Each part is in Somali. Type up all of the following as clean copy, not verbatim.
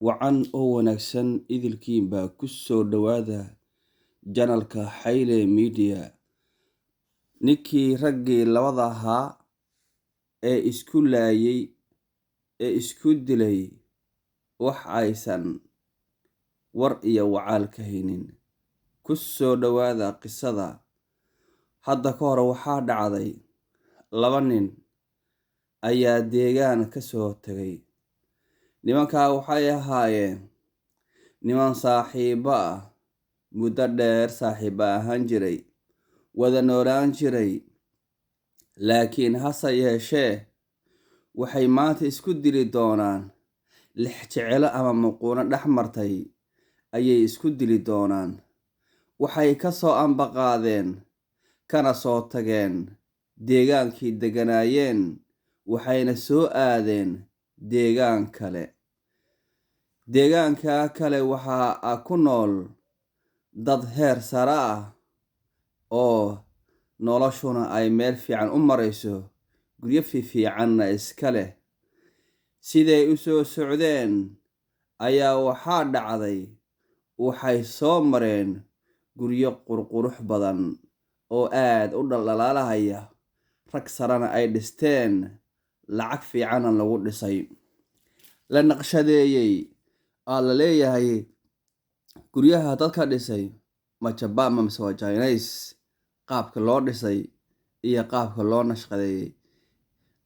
wacan oo wanaagsan idilkiinba ku soo dhowaada janalka Xayle Media. Ninkii raggii labada ahaa ee isku laayay ee isku dilay wax aysan war iyo wacaal ka haynin. Ku soo dhowaada qisada. Hadda ka hor waxaa dhacday 2 nin ayaa deegaan ka soo tagay. Nimankaa waxay ahaayeen niman saaxiibo ah, muddo dheer saaxiibo ahaan jiray, wada noolaan jiray, laakiin hase yeeshee waxay maanta isku dili doonaan. Lix jecelo ama muquuno dhex martay ayay isku dili doonaan. Waxay ka soo ambaqaadeen kana soo tageen deegaankii deganaayeen, waxayna soo aadeen deegaan kale. Deegaanka kale waxaa ku nool dad heer sare ah oo noloshuna ay meel fiican u marayso, guryo fiicanna iska leh. Siday u soo socdeen ayaa waxaa dhacday waxay soo mareen guryo qurqurux badan oo aad u dhaldhalaalaya, rag sarena ay dhisteen, lacag fiicanna lagu dhisay, la naqshadeeyey. La leeyahay guryaha dadka dhisay ma Japan mise waa Chinese. Qaabka loo dhisay iyo qaabka loo naqshadeeyey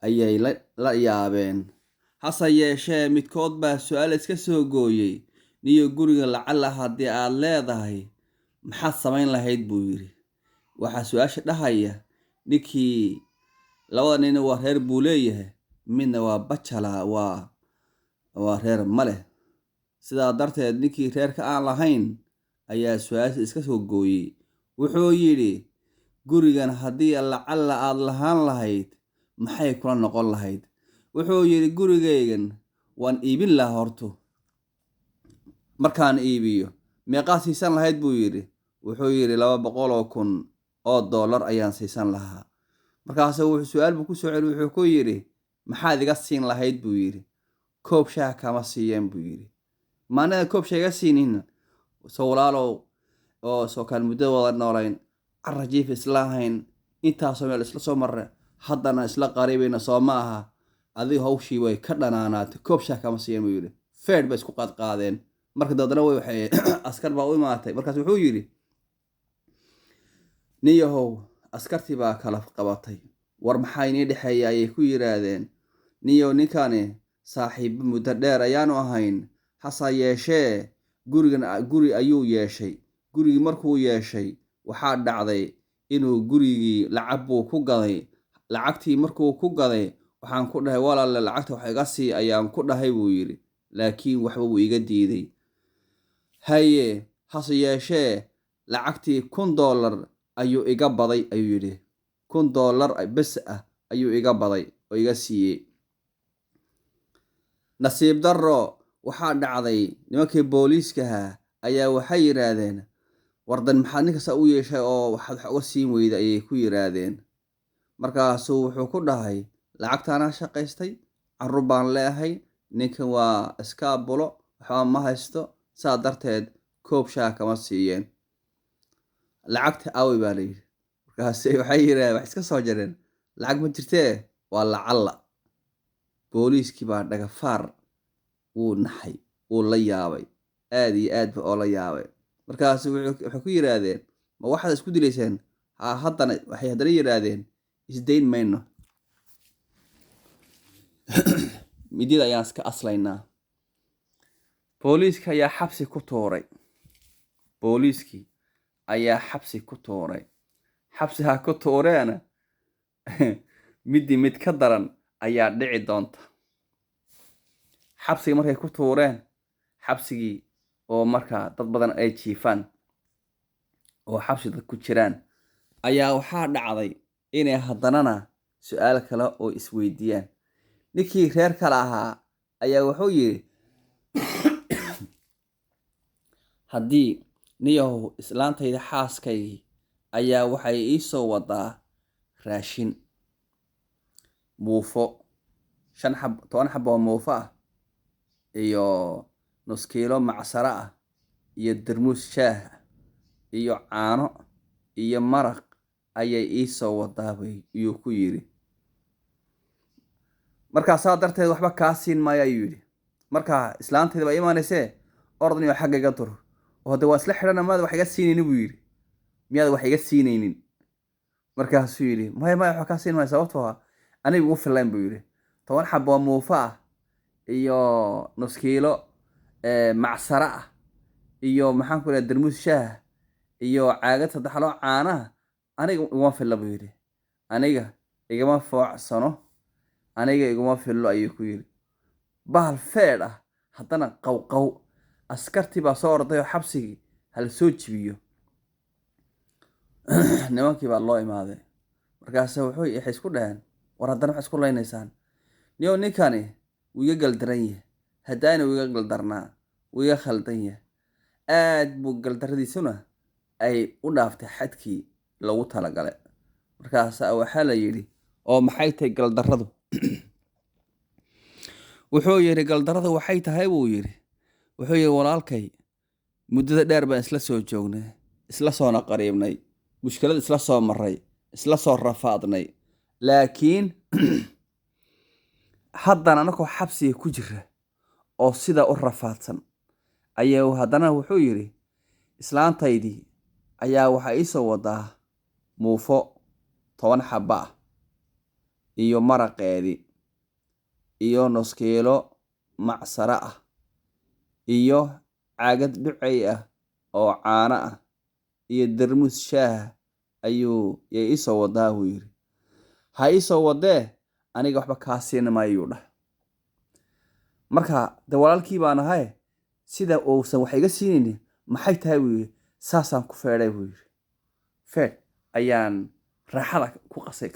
ayay la yaabeen. Hase yeeshee midkood baa su'aal iska soo gooyey. Niyo guriga lacala haddii aad leedahay maxaad samayn lahayd buu yiri. Waxaa su'aasha dhahaya ninkii 2 nin waa reer buu leeyahay, midna waa bachelor, waa reer male. Sidaa darteed ninkii reerka aan lahayn ayaa su'aasha iska soo gooyey. Wuxuu yidhi gurigan haddii lacala aad lahaan lahayd maxay kula noqon lahayd? Wuxuu yidhi gurigaygan waan iibin lahaa horto. Markaan iibiyo meeqaa siisan lahayd buu yidhi. Wuxuu yidhi $200,000 ayaan siisan lahaa. Markaas wuxuu su'aal ku soo celiyay. Wuxuu ku yidhi maxaad iga siin lahayd buu yidhi. Koob shaah kama siiyeen buu yidhi. Maana koob shaah iga siinin soo walaalow oo soo kan muddo wada noolayn, carrajiif isla hayn, intaasoo meel isla soo marre, haddana isla qariibina soo ma aha. Adiga hawshii way ka dhanaanaatay, koob shaah kama siiyeen buu yidhi. Feed bay isku qaadeen. Marka dadna waxay askar baa u imaatay. Markaas wuxuu yidhi niyahow askartii baa kala qabatay, war maxaa inii dhexeeya ayay ku yiraahdeen. Niyow ninkani saaxiibo muddo dheer ayaanu ahayn, hase yeeshee guri ayuu yeeshay. Gurigii markuu yeeshay waxaa dhacday inuu gurigii lacag buu ku gaday. Lacagtii markuu ku gaday waxaan ku dhahay walaal lacagta wax iga sii ayaan ku dhahay buu yidhi, laakiin waxba wuu iga diiday. Haye hase yeeshee lacagtii $1,000 ayuu iga baday ayuu yidhi. $1,000 bes ah ayuu iga baday oo iga siiyey. Nasiib darro waxaa dhacday nimankii booliiska ayaa waxay yiraahdeen wardan maxaad ninkaas u yeeshay oo waxaad wax uga siin weyday ayay ku yiraahdeen. Markaasuu wuxuu ku dhahay lacagtaana shaqaystay, carruur baan leeyahay, ninkan waa iskaabulo, waxba ma haysto, saa darteed koob shaah kama siiyeen. Lacagta awi baa la yidhi. Markaas waxay yiraahdeen wax iska soo jareen, lacag ma jirtee waa lacala. Booliiskii baa dhagafaar wuu naxay, wuu la yaabay, aad iyo aad ba oo la yaabay. Markaas waxay ku yiraahdeen ma waxaad isku dilayseen? Haddana waxay haddana yiraahdeen isdayn mayno. Midida ayaan iska aslaynaa. Booliiska ayaa xabsi ku tuuray. Booliiskii ayaa xabsi ku tuuray. Xabsi ha ku tuureena mid ka daran ayaa dhici doonta. Xabsigii markay ku tuureen, xabsigii oo markaa dad badan ay jiifaan oo xabsi dad ku jiraan ayaa waxaa dhacday inay haddanana su'aal kale oo isweydiiyaan. Ninkii reer kale ahaa ayaa wuxuu yidhi haddii niyahow islaantayda xaaskaygii ayaa waxay ii soo wadaa raashin muufo 10 xabo oo muufo ah iyo nus kiilo macsaro ah iyo darmuus shaah ah iyo caano iyo maraq ayay ii soo wadaa ayuu ku yidhi. markaasaa darteed waxba kaa siin maayo ayuu yidhi. markaa islaanteeda baa imaanaysee ordaniyo xagga iga dur oo de waa isla xidhana maad wax iga siinaynin buu yidhi. miyaad wax iga siinaynin? markaasuu yidhi maya wax kaa siin maayo sababtoo ah aniga ugu fillayn buu yidhi. 10 xabo oo muufo ah iyo nus kiilo macsaro ah iyo maxaan ku leeyahay darmuus shaah iyo caagad 3 xalo caanaha aniga iguma filla buu yidhi. aniga igama foocsano, aniga iguma fillo ayuu ku yidhi. bahal feedh ah haddana qawqaw. askartii baa soo orday oo xabsigii hala soo jibiyo. nimankii baa loo imaaday. markaase waxay isku dhaheen war haddana waxay isku laynaysaan. niyow ninkani wuu iga galdaran yahay, haddaana wuu iga galdarnaa, wuu iga khaldan yahay. aad buu galdarradiisuna ay u dhaaftay xadkii lagu talagalay. markaasa waxaa la yidhi oo maxay tahay galdarradu? wuxuu yidhi galdarradu waxay tahay buu yidhi. wuxuu yidhi walaalkay muddada dheer baan isla soo joognay, isla soona qariibnay, mushkilad isla soo marray, isla soo rafaadnay. laakiin haddana anakoo xabsiga ku jira oo sidaa u rafaadsan ayaa haddana wuxuu yidhi islaantaydii ayaa waxaa ii soo wadaa muufo 10 xabo ah iyo maraqeedii iyo nus kiilo macsaro ah iyo caagad dhucay ah oo caano ah iyo darmuus shaah ayuu ii soo wadaa buu yidhi. ha ii soo wadee aniga waxba kaa siin maayuu dhah. marka de walaalkii baan ahay sida uusan wax iga siinaynin maxay tahay buu yidhi. saasaan ku feedhay buu yidhi. feedh ayaan raaxada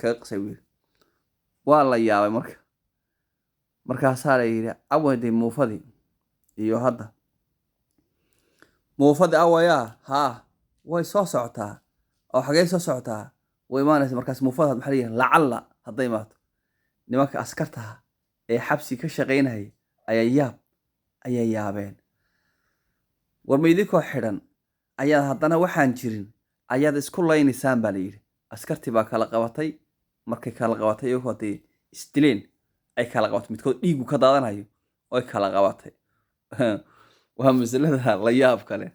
kaga qasay buu yidhi. waa la yaabay marka. markaasaa la yidhi awayday muufadii iyo hadda muufadii awayaa haa way soo socotaa. oo xagee soo socotaa? way imaanaysa. markaas muufada maxaa la yidhi lacalla hadday imaato. nimanka askartaha ee xabsi ka shaqaynayay ayay yaabeen. war ma idinkoo xidhan ayaad haddana waxaan jirin ayaad isku laynaysaan baa la yidhi. askartii baa kala qabatay. markay kala qabatay iyagoo dee isdileen ay kala qabatay, midkood dhiigu ka daadanayo oy kala qabatay. waa masalada la yaab kale.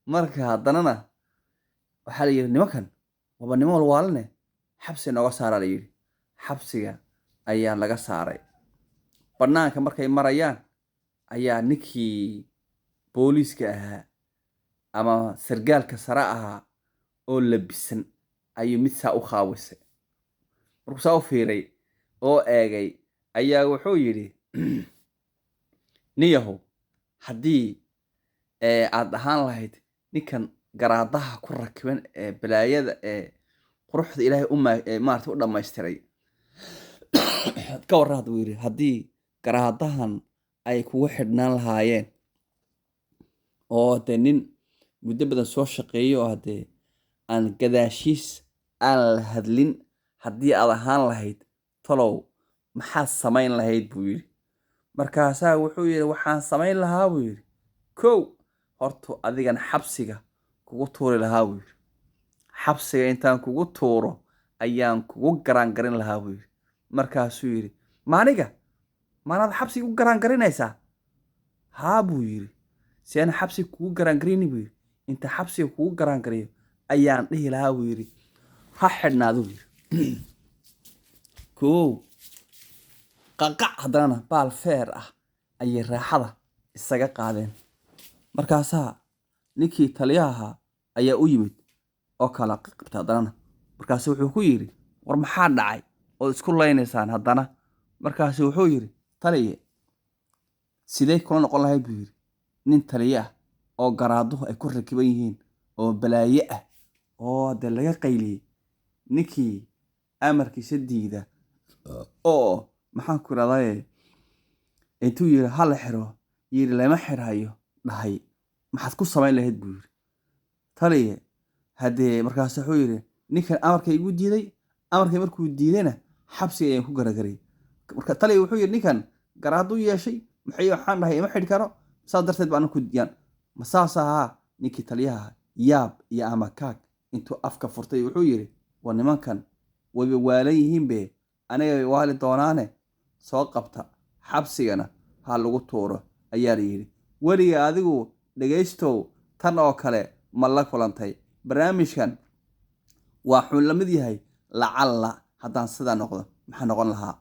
marka haddanana waxaa la yidhi nimankan waaba niman walwaalane xabsi nooga saaraa la yidhi. xabsiga ayaa laga saaray. bannaanka markay marayaan ayaa ninkii booliiska ahaa ama sargaalka sare ahaa oo labisan ayuu mid saa u khaawisay. markuu saa u fiiray oo eegay ayaa wuxuu yidhi niyahow haddii aad ahaan lahayd ninkan garaadaha ku rakiban ee balaayada ee quruxda ilaahay maarata u dhammaystiray ka warran buu yidhi haddii garaadahan ay kugu xidhnaan lahaayeen oo dee nin muddo badan soo shaqeeyo oo haddee aan gadaashiis aan la hadlin haddii aad ahaan lahayd talow maxaad samayn lahayd buu yidhi. markaasaa wuxuu yidhi waxaan samayn lahaa buu yidhi kow hortu adigan xabsiga kugu tuuri lahaa buu yidhi. xabsiga intaan kugu tuuro ayaan kugu garaangarin lahaa buu yidhi. markaasuu yidhi maaniga maanaad xabsiga u garaangarinaysaa? haa buu yidhi. si aan xabsiga kugu garaangarini buu yidhi. inta xabsiga kugu garaangariyo ayaan dhihi lahaa buu yidhi ha xidhnaadu buu yidhi. kow qaqac haddana baal feer ah ayay raaxada isaga qaadeen. markaasaa ninkii taliyaha ayaa u yimid oo kala qabtay haddana. markaasu wuxuu ku yidhi war maxaa dhacay ood isku laynaysaan haddana? markaasu wuxuu yidhi taliye sidee kula noqon lahayd buu yidhi nin taliye ah oo garaaduhu ay ku rakiban yihiin oo balaaye ah oo dee laga qayliyey ninkii amarkiisa diida oo maxaan ku idhahdaye intuu yidhi ha la xiro yidhi lama xirhayo dhahay maxaad ku samayn lahayd buu yidhi. taliye haddee markaas wuxuu yidhi ninkan amarkay igu diiday. amarkay markuu diidayna xabsiga ayaan ku garagaray. marka taliya wuxuu yidhi ninkan gar hadduu yeeshay maxay waxaan dhahay ima xidhi karo saas darteed baan ku diyaan ma saas ahaa ninkii taliyaha yaab iyo amakaag intuu afka furtay wuxuu yidhi waa nimankan wayba waalan yihiinbe aniga waali doonaane soo qabta xabsigana ha lagu tuuro ayaa la yidhi weliga adigu dhegaystow tan oo kale ma la kulantay barnaamijkan waxuu la mid yahay lacalla haddaan sidaa noqdo maxaa noqon lahaa